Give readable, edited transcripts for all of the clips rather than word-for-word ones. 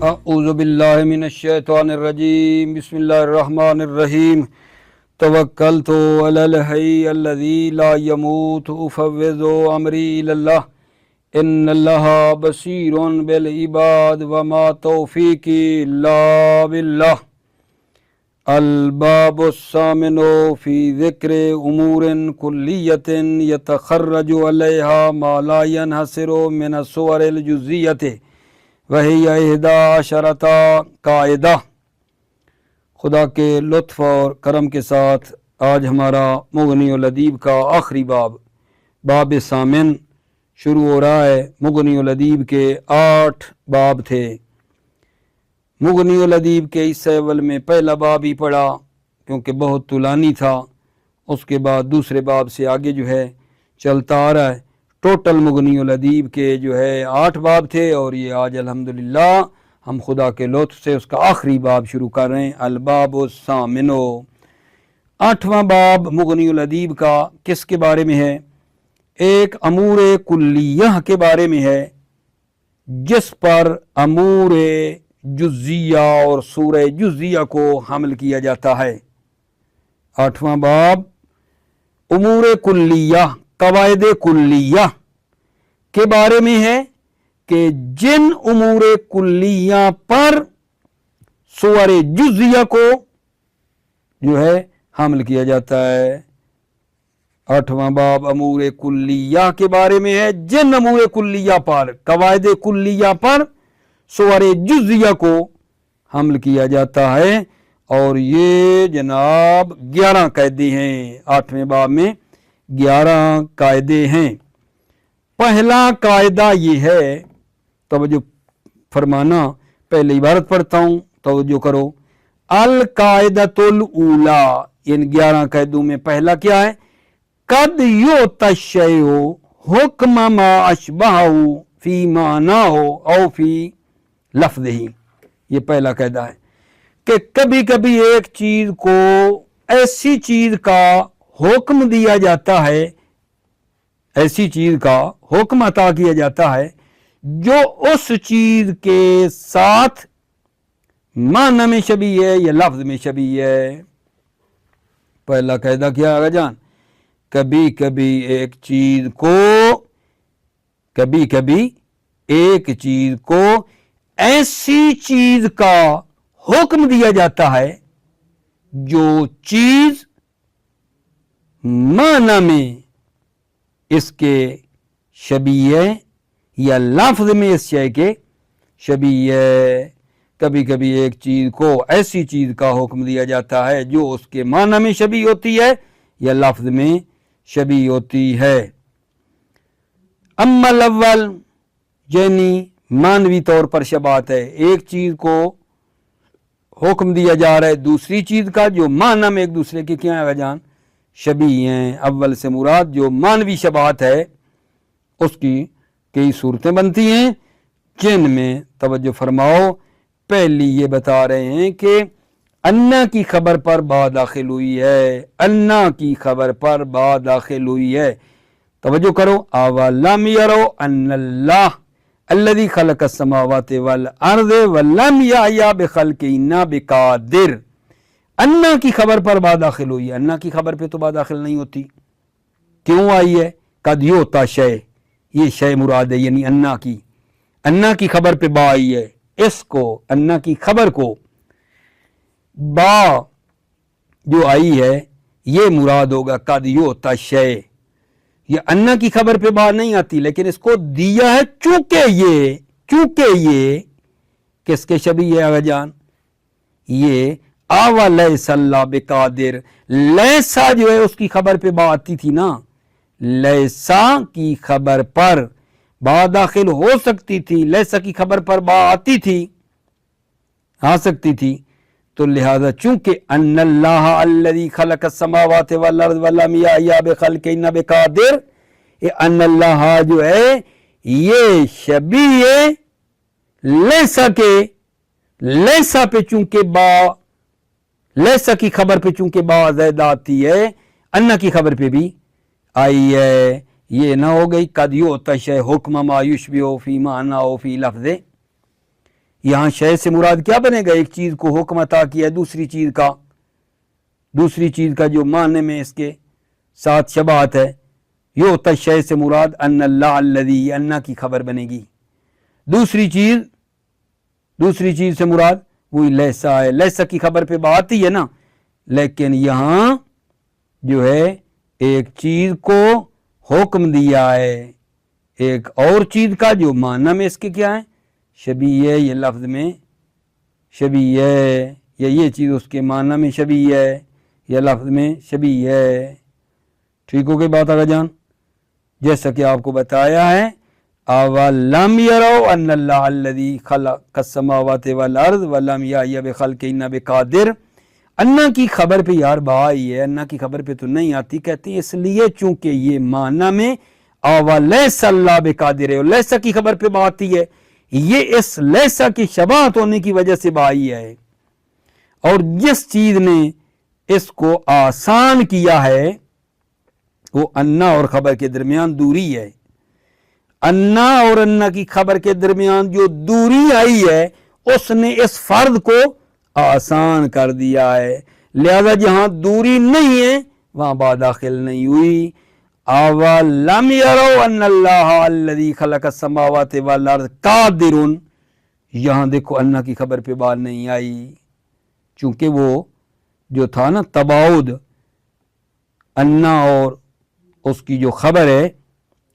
اعوذ باللہ من الشیطان الرجیم بسم اللہ الرحمن الرحیم توکلت علی الحی الذی لا یموت افوض امری الی اللہ ان اللہ بصیر بالعباد وما توفیقی الا باللہ الباب الثامن فی ذکر امور کلیۃ یتخرج علیہا ما لا ینحصر من الصور الجزیۃ وہی احدی عشرۃ قاعدہ۔ خدا کے لطف اور کرم کے ساتھ آج ہمارا مغنی الادیب کا آخری باب ثامن شروع ہو رہا ہے۔ مغنی الادیب کے 8 باب تھے۔ مغنی الادیب کے اس اول میں پہلا باب ہی پڑھا کیونکہ بہت طولانی تھا، اس کے بعد دوسرے باب سے آگے جو ہے چلتا آ رہا ہے۔ ٹوٹل مغنی الادیب کے جو ہے 8 باب تھے اور یہ آج الحمدللہ ہم خدا کے لطف سے اس کا آخری باب شروع کر رہے ہیں، الباب الثامن۔ 8واں باب مغنی الادیب کا کس کے بارے میں ہے؟ ایک امور کلیہ کے بارے میں ہے جس پر امور جزیہ اور سورہ جزیہ کو حمل کیا جاتا ہے۔ 8واں باب امور کلیہ، قواعد کلیہ کے بارے میں ہے کہ جن امور کلیہ پر سور جزیہ کو جو ہے حمل کیا جاتا ہے۔ 8واں باب امور کلیہ کے بارے میں ہے جن امور کلیہ پر، قواعد کلیہ پر سور جزیہ کو حمل کیا جاتا ہے، اور یہ جناب 11 قاعدے ہیں۔ 8ویں باب میں 11 قاعدے ہیں۔ پہلا قاعدہ یہ ہے، توجہ فرمانا، پہلے عبارت پڑھتا ہوں، توجہ کرو۔ القاعدۃ الاولی، ان 11 قاعدوں میں پہلا کیا ہے؟ قد یؤتی الشیء حکم ما اشبہہ فی معناہ او فی لفظہ۔ یہ پہلا قاعدہ ہے کہ کبھی کبھی ایک چیز کو ایسی چیز کا حکم دیا جاتا ہے، ایسی چیز کا حکم عطا کیا جاتا ہے جو اس چیز کے ساتھ معنی میں شبیہ ہے یا لفظ میں شبیہ ہے۔ پہلا قاعدہ کیا ہے آقا جان؟ کبھی کبھی ایک چیز کو ایسی چیز کا حکم دیا جاتا ہے جو چیز معنی میں اس کے شبیہ ہے یا لفظ میں اس شے کے شبیہ ہے۔ کبھی کبھی ایک چیز کو ایسی چیز کا حکم دیا جاتا ہے جو اس کے معنی میں شبیہ ہوتی ہے یا لفظ میں شبیہ ہوتی ہے۔ اما الاول، یعنی معنوی طور پر شباہت ہے، ایک چیز کو حکم دیا جا رہا ہے دوسری چیز کا جو معنی میں ایک دوسرے کے کیا ہے جان شبیہ ہیں۔ اول سے مراد جو معنوی شباہت ہے اس کی کئی صورتیں بنتی ہیں، جن میں توجہ فرماؤ پہلی یہ بتا رہے ہیں کہ انا کی خبر پر با داخل ہوئی ہے، انا کی خبر پر با داخل ہوئی ہے۔ توجہ کرو، اولم یروا ان اللہ الذی خلق السماوات والارض ولم یعی بخلقہن بقادر۔ انا کی خبر پر با داخل ہوئی ہے، انا کی خبر پہ تو با داخل نہیں ہوتی، کیوں آئی ہے؟ قد یؤتی شیء، یہ شے مراد ہے، یعنی انا کی خبر پہ با آئی ہے، اس کو انا کی خبر کو با جو آئی ہے یہ مراد ہوگا قد یؤتی شیء۔ یہ انا کی خبر پہ با نہیں آتی، لیکن اس کو دیا ہے چونکہ یہ کس کے شبیہ ہے آقا جان؟ یہ اولیس اللہ بقادر، لیسا جو ہے اس کی خبر پہ با آتی تھی نا، لیسا کی خبر پر با داخل ہو سکتی تھی، لیسا کی خبر پر با آتی تھی، آ سکتی تھی، تو لہذا چونکہ ان اللہ الذی خلق السماوات والارض ولم یعی بخلقہن بقادر، یہ ان اللہ جو ہے یہ شبیہ لیسا کے، لیسا پہ چونکہ با، لیسا کی خبر پہ چونکہ با زائد آتی ہے، انا کی خبر پہ بھی آئی ہے۔ یہ نہ ہو گئی قد یؤتی الشیء حکم ما یشبہ فی معنی فی لفظ، یہاں شے سے مراد کیا بنے گا؟ ایک چیز کو حکم عطا کیا دوسری چیز کا جو معنی میں اس کے ساتھ شباہت ہے، یہ ہوتا ہے شے سے مراد ان اللہ الذی، اللہ کی خبر بنے گی۔ دوسری چیز سے مراد وہی لیسا ہے، لیسا کی خبر پہ بات ہی ہے نا، لیکن یہاں جو ہے ایک چیز کو حکم دیا ہے ایک اور چیز کا جو معنی میں اس کے کیا ہے شبیہ، یہ لفظ میں شبیہ یا یہ چیز اس کے معنی میں شبیہ یا لفظ میں شبیہ۔ ٹھیک ہو گئی بات آگا جان؟ جیسا کہ آپ کو بتایا ہے اولم یروا ان اللہ الذی خلق السماوات والارض ولم یأی بخلقہن بقادر، اللہ کی خبر پہ یار بھائی ہے، اللہ کی خبر پہ تو نہیں آتی، کہتے ہیں اس لیے چونکہ یہ معنی میں اولیس اللہ بقادر ہے، لیسا کی خبر پہ بات آتی ہے، یہ اس لیسا کی شباہت ہونے کی وجہ سے بائی ہے، اور جس چیز نے اس کو آسان کیا ہے وہ انا اور خبر کے درمیان دوری ہے۔ انا اور انا کی خبر کے درمیان جو دوری آئی ہے اس نے اس فرد کو آسان کر دیا ہے، لہذا جہاں دوری نہیں ہے وہاں با داخل نہیں ہوئی۔ اولم یروا ان اللہ الذی خلق السماوات والارض قادر، یہاں دیکھو انا کی خبر پہ بات نہیں آئی، چونکہ وہ جو تھا نا تباعد انا اور اس کی جو خبر ہے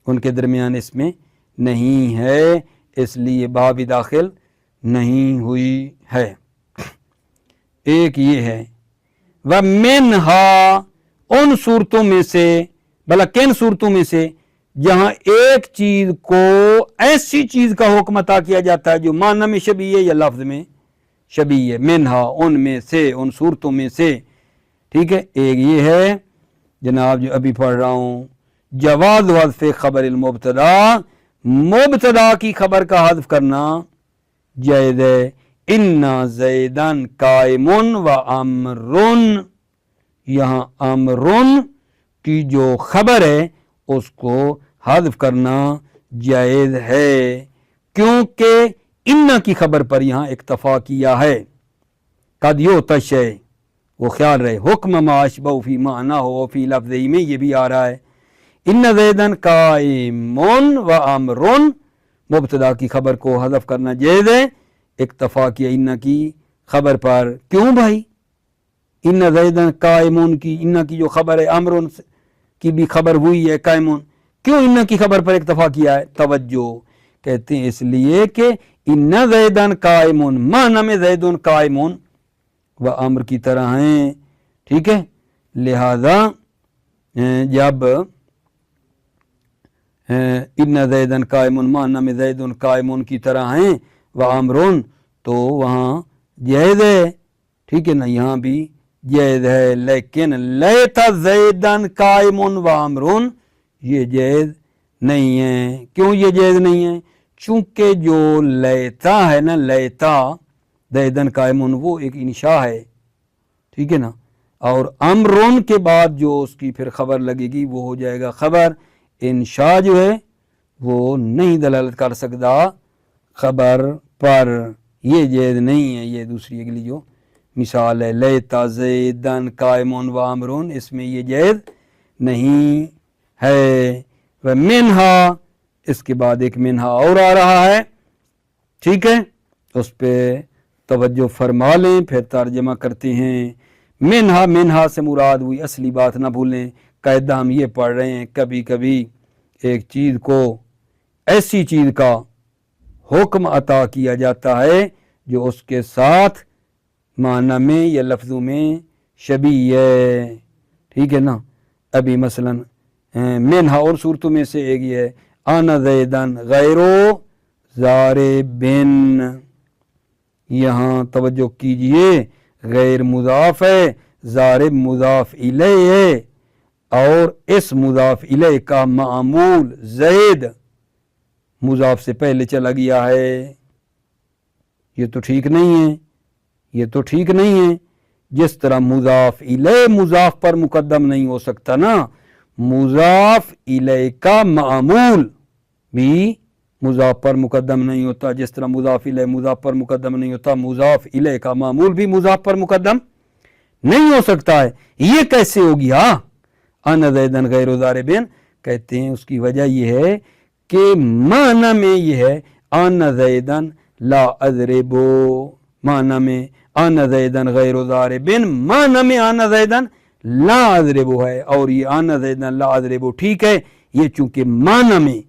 ان کے درمیان اس میں نہیں ہے، اس لیے با بھی داخل نہیں ہوئی ہے۔ ایک یہ ہے وَمِنْهَا، ان صورتوں میں سے، بھلا کن صورتوں میں سے؟ جہاں ایک چیز کو ایسی چیز کا حکم عطا کیا جاتا ہے جو معنی میں شبیہ یا لفظ میں شبیہ، منہا ان میں سے، ان صورتوں میں سے، ٹھیک ہے۔ ایک یہ ہے جناب جو ابھی پڑھ رہا ہوں، جواز حذف خبر المبتدا، مبتدا کی خبر کا حذف کرنا جائز ہے۔ ان زیدن قائم و امرن، یہاں امرن کی جو خبر ہے اس کو حذف کرنا جائز ہے، کیونکہ ان کی خبر پر یہاں اکتفا کیا ہے۔ قد یؤتشے، وہ خیال رہے، حکم ما اشبہ فی معنی ہو فی لفظ میں یہ بھی آ رہا ہے۔ ان زیدن قائم و امرن، مبتدا کی خبر کو حذف کرنا جائز ہے، اکتفا کیا ان کی خبر پر۔ کیوں بھائی؟ ان زیدن قائمون کی، ان کی جو خبر ہے امرن کی بھی خبر ہوئی ہے قائمون، کیوں ان کی خبر پر اکتفا کیا ہے؟ توجہ، کہتے ہیں اس لیے کہ ان زیدن قائمون معنی میں زیدن قائمون و امر کی طرح ہیں، ٹھیک ہے، لہذا جب ان زیدن قائمون معنی میں زیدن قائمون کی طرح ہیں و امرون، تو وہاں جائز ہے، ٹھیک ہے نا، یہاں بھی جائز ہے، لیکن لیتا زیدن قائمون و امرون یہ جائز نہیں ہے۔ کیوں یہ جائز نہیں ہے؟ چونکہ جو لیتا ہے نا، لیتا زیدن قائمون وہ ایک انشاء ہے، ٹھیک ہے نا، اور امرون کے بعد جو اس کی پھر خبر لگے گی وہ ہو جائے گا خبر۔ انشاء جو ہے وہ نہیں دلالت کر سکتا خبر پر، یہ جائز نہیں ہے۔ یہ دوسری اگلی جو مثال ہے لیتا زیدن قائمون و امرون، اس میں یہ جائز نہیں ہے۔ ومنہا، اس کے بعد ایک منہا اور آ رہا ہے، ٹھیک ہے، اس پہ توجہ فرما لیں، پھر ترجمہ کرتے ہیں۔ منہا، منہا سے مراد ہوئی، اصلی بات نہ بھولیں، قاعدہ ہم یہ پڑھ رہے ہیں، کبھی کبھی ایک چیز کو ایسی چیز کا حکم عطا کیا جاتا ہے جو اس کے ساتھ معنی میں یا لفظوں میں شبیہ ہے، ٹھیک ہے نا۔ ابھی مثلا منہا اور صورتوں میں سے ایک یہ ہے آنا زیدن غیرو ضاربن، یہاں توجہ کیجئے، غیر مضاف ہے، ضارب مضاف الیہ ہے، اور اس مضاف الیہ کا معمول زید مضاف سے پہلے چلا گیا ہے، یہ تو ٹھیک نہیں ہے، یہ تو ٹھیک نہیں ہے۔ جس طرح مضاف الیہ مضاف پر مقدم نہیں ہو سکتا نا، مضاف الیہ کا معمول بھی مضاف پر مقدم نہیں ہوتا، جس طرح مضاف الیہ مضاف پر مقدم نہیں ہوتا، مضاف الیہ کا معمول بھی مضاف پر مقدم نہیں ہو سکتا ہے۔ یہ کیسے ہو گیا؟ ان زیدن غیر ضارب، کہتے ہیں اس کی وجہ یہ ہے کہ معنی میں یہ ہے ان زیدن لا اضرب، معنی میں ان زیدن غیر ضارب، معنی میں ان زیدن لا اضرب ہے، اور یہ ان زیدن لا اضرب ٹھیک ہے، یہ چونکہ معنی میں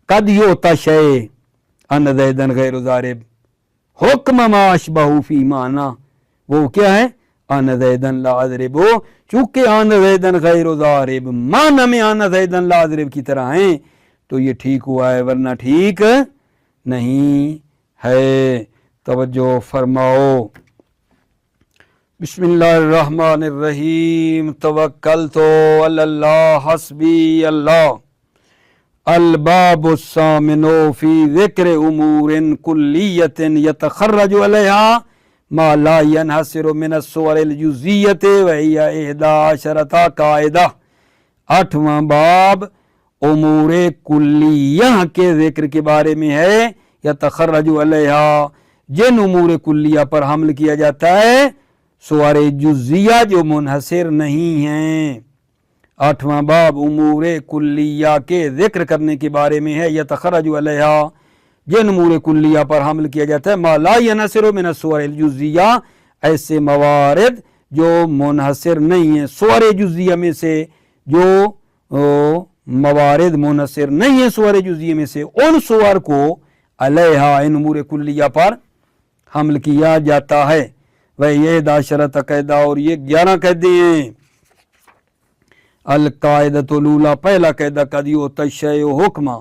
قد یؤتی شیء ان زیدن غیر ضارب حکم ما اشبہ فی معنی، وہ کیا ہے؟ ان زیدن لا اضرب، چونکہ ان زیدن غیر ضارب معنی میں ان زیدن لا اضرب کی طرح ہیں، تو یہ ٹھیک ہوا ہے، ورنہ ٹھیک نہیں ہے۔ توجہ فرماؤ۔ بسم اللہ الرحمن الرحیم، توکلت علی اللہ حسبی اللہ۔ الباب الثامن فی ذکر امور کلیۃ یتخرج علیہا ما لا ینحصر من الصور الجزیۃ وہی 11 قاعدہ۔ 8واں باب امور کلیہ کے ذکر کے بارے میں ہے، یتخرج علیہا جن امور کلیہ پر حمل کیا جاتا ہے، صور جزیہ جو منحصر نہیں ہیں۔ 8واں باب امور کلیہ کے ذکر کرنے کے بارے میں ہے، یتخرج علیہا جن امور کلیہ پر حمل کیا جاتا ہے، ما لا ینحصر من الصور الجزیہ ایسے موارد جو منحصر نہیں ہیں، صور جزیہ میں سے جو موارد منحصر نہیں ہیں صور جزیہ میں سے، ان صور کو علیہا ان امور کلیہ پر حمل کیا جاتا ہے۔ وہ یہ 11 قاعدہ، اور یہ 11 قاعدے ہیں۔ القاعدۃ الاولی، پہلا قاعدہ، قد یؤتی الشیء حکما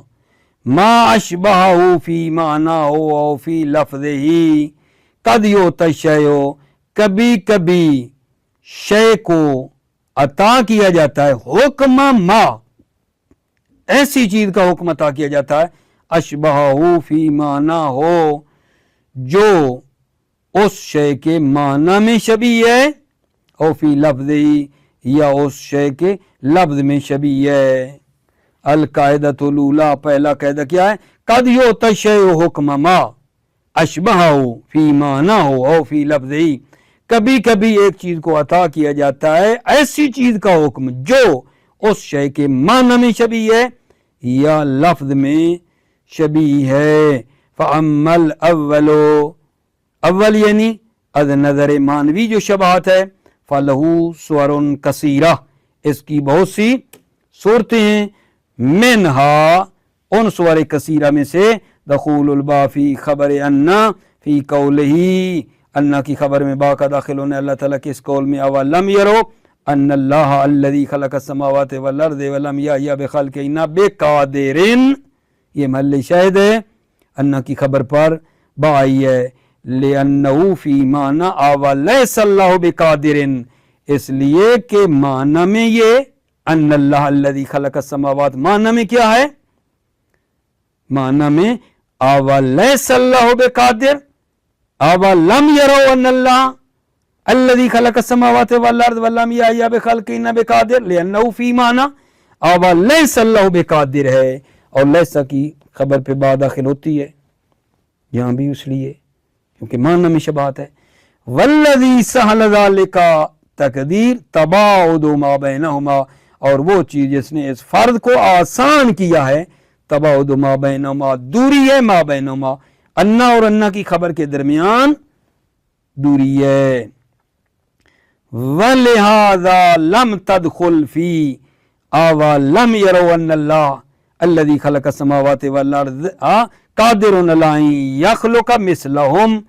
ما اشبہہ فی معنیہ او فی لفظہ۔ قد یؤتی الشیء، کبھی کبھی شے کو عطا کیا جاتا ہے، حکم ما ایسی چیز کا حکم عطا کیا جاتا ہے، اشبہہ فی معنیٰ ہو جو اس شے کے معنی میں شبیہ ہے، او فی لفظ ہی یا اس شے کے لفظ میں شبیہ ہے۔ القاعدۃ الاولی، پہلا قاعدہ کیا ہے؟ قد یؤتی الشیء حکم ما اشبہہ فی معنیٰ او فی لفظ ہی، کبھی کبھی ایک چیز کو عطا کیا جاتا ہے ایسی چیز کا حکم جو اس شے کے معنی میں شبیہ ہے یا لفظ میں شبیہ ہے۔ فَأَمَّا الْأَوَّلُ، اول یعنی از نظر معنوی جو شبہات ہے، فَلَهُ صُوَرٌ کثیرہ، اس کی بہت سی صورتیں ہیں، منہا ان صور کثیرہ میں سے دخول البا فی خبر انا فی قولہی، انا کی خبر میں با کا داخل ہونے اللہ تعالیٰ کے اس قول میں، اولم یرو ان اللہ الذی خلق السماوات والارض ولم یأی بخلقہن بقادر، یہ محل شاہد ہے، انا کی خبر پر با آئی ہے، لأنہ فی معنی اولیس اللہ بقادر، اس لیے کہ معنی میں یہ ان اللہ الذی خلق السماوات، معنی میں کیا ہے؟ معنی میں اولیس اللہ بقادر، اولم یرو ان اللہ الذی خلق السماوات والارض ولم یأی بخلقہن بقادر، لأنہ فی معنی اولیس اللہ بقادر ہے، اور لیسا کی خبر پہ با داخل ہوتی ہے یہاں بھی اس لیے کیونکہ معنی میں شبہات ہے۔ والذی سہل ذالک تقدیر تباعد ما بینہما، اور وہ چیز جس نے اس فرض کو آسان کیا ہے، تباعد ما بینہما، دوری ہے ما بینہما، انا اور انا کی خبر کے درمیان دوری ہے۔ وَلِهَذَا لَمْ تَدْخُلْ فِي أَوَلَمْ يَرَوْا أَنَّ اللَّهَ الَّذِي خَلَقَ السَّمَاوَاتِ وَالْأَرْضَ قَادِرٌ عَلَىٰ أَن يَخْلُقَ مِثْلَهُمْ،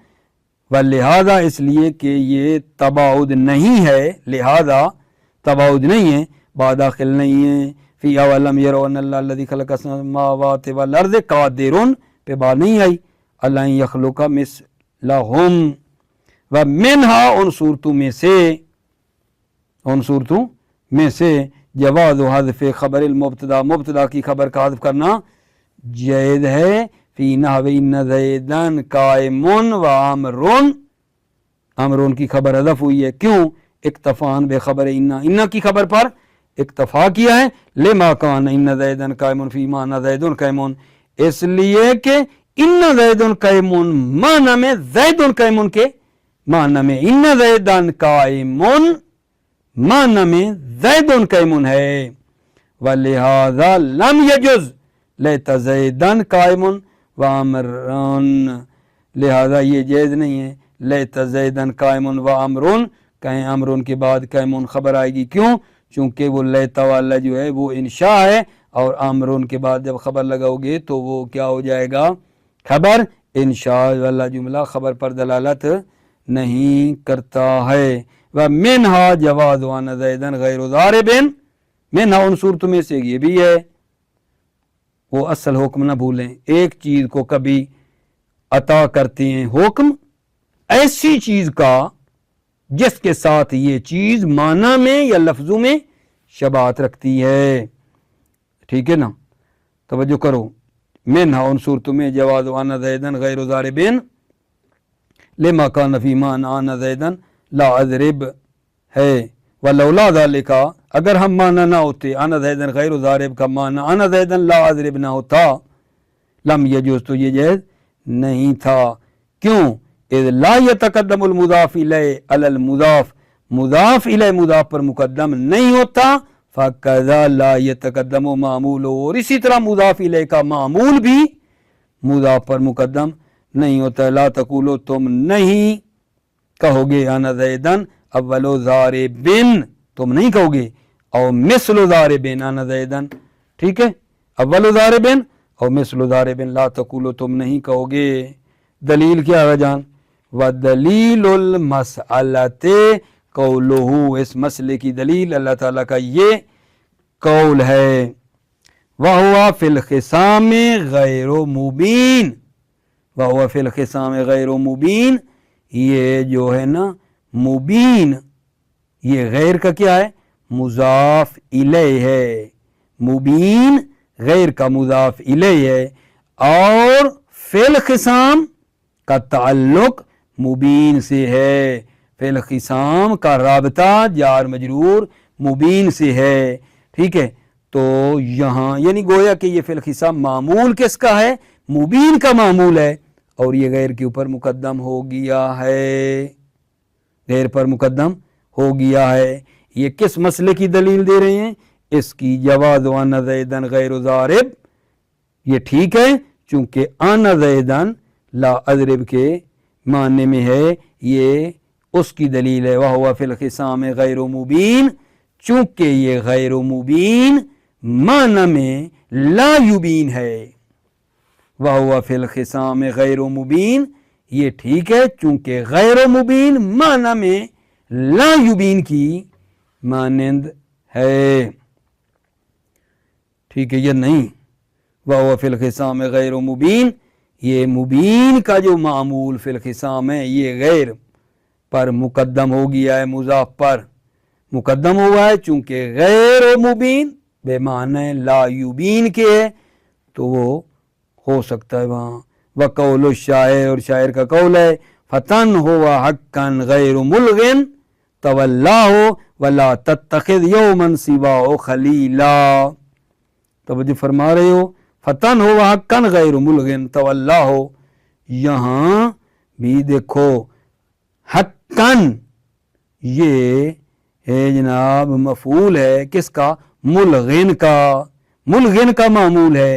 وَلِهَذَا اس لیے کہ یہ تباعد نہیں ہے، لہذا تباعد نہیں ہے، با داخل نہیں ہے، فی اولم یروا ان اللہ الذی خلق السماوات والارض قادر پہ با نہیں آئی، اللہ یخلق مثلہم، ومنہا ان صورتوں میں سے، ان صورتوں میں سے جواز حذف خبر المبتدا، مبتدا کی خبر کا حذف کرنا جائز ہے، فی نحو ان زیدن قائم و عمرون، عمرون کی خبر حذف ہوئی ہے، کیوں؟ اکتفان بے خبر انا کی خبر پر اکتفا کیا ہے، لما کان ان زیدن قائم فی معنی زیدن قائم، اس لیے کہ ان زیدن قائمون معنی میں زیدن قائمون کے معنی میں ان زیدن قائمون معنی میں زیدن قائمون ہے، ولہذا لم یجز لیت زیدن قائمون وامرون، لہذا یہ جائز نہیں ہے لیت زیدن قائمون وامرون، کہیں امرون کے بعد قائمون خبر آئے گی، کیوں؟ چونکہ وہ لیتا والا جو ہے وہ انشاء ہے، اور امرون کے بعد جب خبر لگاؤ گے تو وہ کیا ہو جائے گا؟ خبر۔ انشاء والا جملہ خبر پر دلالت نہیں کرتا ہے۔ وَمِنْهَا جواز وَأَنَّ زَيْدًا غَيْرُ ضَارِبٍ، منہا ان صورتوں میں سے یہ بھی ہے۔ وہ اصل حکم نہ بھولیں، ایک چیز کو کبھی عطا کرتے ہیں حکم ایسی چیز کا جس کے ساتھ یہ چیز معنی میں یا لفظوں میں شباہت رکھتی ہے، ٹھیک ہے نا؟ توجہ کرو، منہا ان صورتوں میں جواز وَأَنَّ زَيْدًا غَيْرُ ضَارِبٍ لما کان فی معنی ان زیدن لا اضرب ہے، ولولا ذالک، اگر ہم معنی نہ ہوتے ان زیدن غیر ضارب کا معنی ان زیدن لا اضرب نہ ہوتا، لم یجوز تو یہ جائز نہیں تھا، کیوں؟ اذ لا یتقدم المضاف الیہ علی المضاف، مضاف الیہ مضاف پر مقدم نہیں ہوتا، فکذا لا یتقدم معمول، اور اسی طرح مضاف الیہ کا معمول بھی مضاف پر مقدم نہیں ہوتا۔ لا تقولو، تم نہیں کہو گے انا زیدن اول ضاربن، تم نہیں کہو گے، او مثل ضاربن انا زیدن، ٹھیک ہے، اول ضاربن او مثل ضاربن، لا تقولو تم نہیں کہو گے۔ دلیل کیا ہے جان؟ ودلیل المسئلۃ قولہ، اس مسئلے کی دلیل اللہ تعالیٰ کا یہ قول ہے، وَهُوَ فِي الْخِصَامِ غَيْرُ مُبِينٍ، وَهُوَ فِي الْخِصَامِ غَيْرُ مُبِينٍ، یہ جو ہے نا مبین، یہ غیر کا کیا ہے؟ مضاف الیہ ہے، مبین غیر کا مضاف الیہ ہے، اور فی الخصام کا تعلق مبین سے ہے، فی الخصام کا رابطہ جار مجرور مبین سے ہے، ٹھیک ہے؟ تو یہاں یعنی گویا کہ یہ فی الخصام معمول کس کا ہے؟ مبین کا معمول ہے، اور یہ غیر کے اوپر مقدم ہو گیا ہے، غیر پر مقدم ہو گیا ہے۔ یہ کس مسئلے کی دلیل دے رہے ہیں؟ اس کی جواز وَأَنَّ زَيْدًا غَيْرُ ضَارِبٍ، یہ ٹھیک ہے چونکہ أَنَّ زَيْدًا لا اضرب کے معنی میں ہے، یہ اس کی دلیل ہے، وَهُوَ فِي الْخِصَامِ غَيْرُ مُبِينٍ، چونکہ یہ غیر مبین معنی میں لا یبین ہے، وَهُوَ فِي الْخِصَامِ غَيْرُ مُبِينٍ، یہ ٹھیک ہے چونکہ غیر مبین معنی میں لا یبین کی مانند ہے، ٹھیک ہے؟ یہ نہیں، وَهُوَ فِي الْخِصَامِ غَيْرُ مُبِينٍ، یہ مبین کا جو معمول فی الخصام ہے یہ غیر پر مقدم ہو گیا ہے، مضاف پر مقدم ہوا ہے، چونکہ غیر مبین بے معنی لا یبین کے ہے تو وہ ہو سکتا ہے وہاں۔ وقول الشاعر، اور شاعر کا قول ہے، فتن ہوا حقا غیر ملغن تولاہ ولا تتخذ یوما سواہ خلیلا، توجہ فرما رہے ہو؟ فتن ہوا حقا غیر ملغن تولاہ، یہاں بھی دیکھو حقا یہ ہے جناب مفعول ہے کس کا؟ ملغن کا، ملغن کا معمول ہے،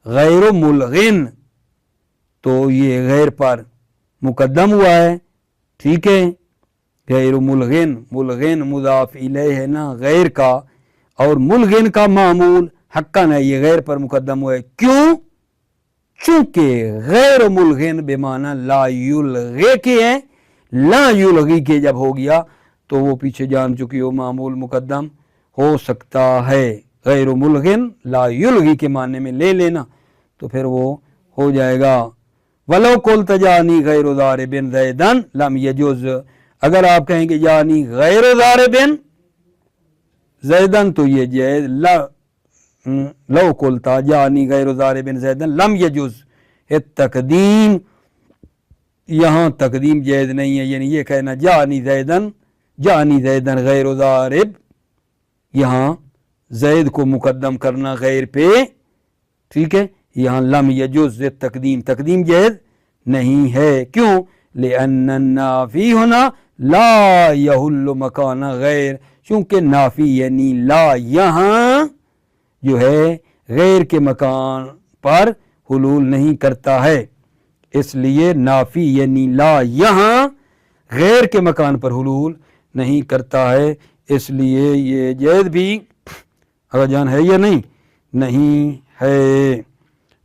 غیر ملغن تو یہ غیر پر مقدم ہوا ہے، ٹھیک ہے؟ غیر ملغن، ملغن مضاف الیہ ہے نا غیر کا، اور ملغن کا معمول حقاً ہے، یہ غیر پر مقدم ہوا ہے، کیوں؟ چونکہ غیر ملغن بے معنی لا یلغی کے ہیں، لا یلغی کے جب ہو گیا تو وہ پیچھے جان چکی ہو معمول مقدم ہو سکتا ہے، غیر ملغن لا یلغی کے معنی میں لے لینا تو پھر وہ ہو جائے گا۔ ولو قلت جانی غیر ضارب زیدن لم یجوز، اگر آپ کہیں کہ جانی غیر ضارب زیدن تو یہ جائز، لو قلتا جانی غیر ضارب زیدن لم یجوز، تقدیم یہاں تقدیم جائز نہیں ہے، یعنی یہ کہنا جانی زیدن غیر ضارب، یہاں زید کو مقدم کرنا غیر پہ، ٹھیک ہے؟ یہاں لم یجوز تقدیم تقدیم جائز نہیں ہے، کیوں؟ لأن النافی ہونا لا یحل مکان غیر، چونکہ نافی یعنی لا یہاں جو ہے غیر کے مکان پر حلول نہیں کرتا ہے، اس لیے نافی یعنی لا یہاں غیر کے مکان پر حلول نہیں کرتا ہے، اس لیے یہ جائز بھی اگر جان ہے یا نہیں ہے۔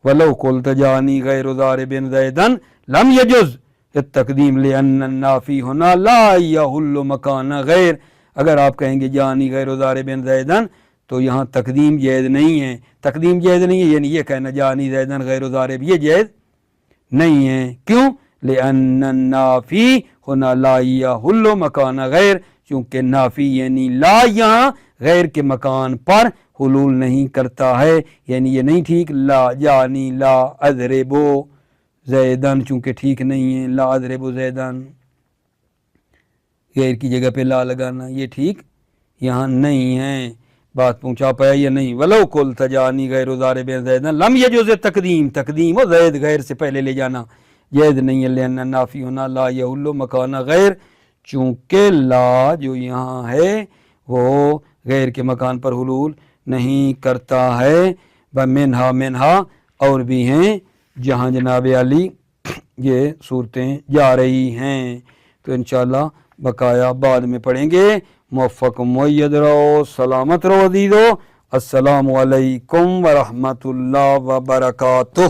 ولو قلت جانی غیر ضارب زیدا لم یجز التقدیم لأن النافی ہونا لا یحل مکان غیر، اگر آپ کہیں گے جانی غیر ضارب زیدا تو یہاں تقدیم جائز نہیں ہے، تقدیم جائز نہیں ہے یعنی یہ کہنا جانی زیدا غیر ضارب یہ جائز نہیں ہے، کیوں؟ لأن النافی ہونا لا یحل مکان غیر، چونکہ نافی یعنی لا یہاں غیر کے مکان پر حلول نہیں کرتا ہے، یعنی یہ نہیں ٹھیک لا جانی لا اضرب زیدن، چونکہ ٹھیک نہیں ہے لا اضرب زیدن غیر کی جگہ پہ لا لگانا، یہ ٹھیک یہاں نہیں ہے۔ بات پہنچا پایا یا نہیں؟ ولو قلت جانی غیر ضارب زیدن لم یجوز تقدیم، تقدیم و زید غیر سے پہلے لے جانا جائز نہیں ہے، لأن النافی ہونا لا یحل مکان غیر، چونکہ لا جو یہاں ہے وہ غیر کے مکان پر حلول نہیں کرتا ہے۔ منہا اور بھی ہیں جہاں جناب علی یہ صورتیں جا رہی ہیں، تو انشاءاللہ بقایا بعد میں پڑھیں گے۔ موفق معید رہو، سلامت رہو عزیزو، السلام علیکم ورحمۃ اللہ وبرکاتہ۔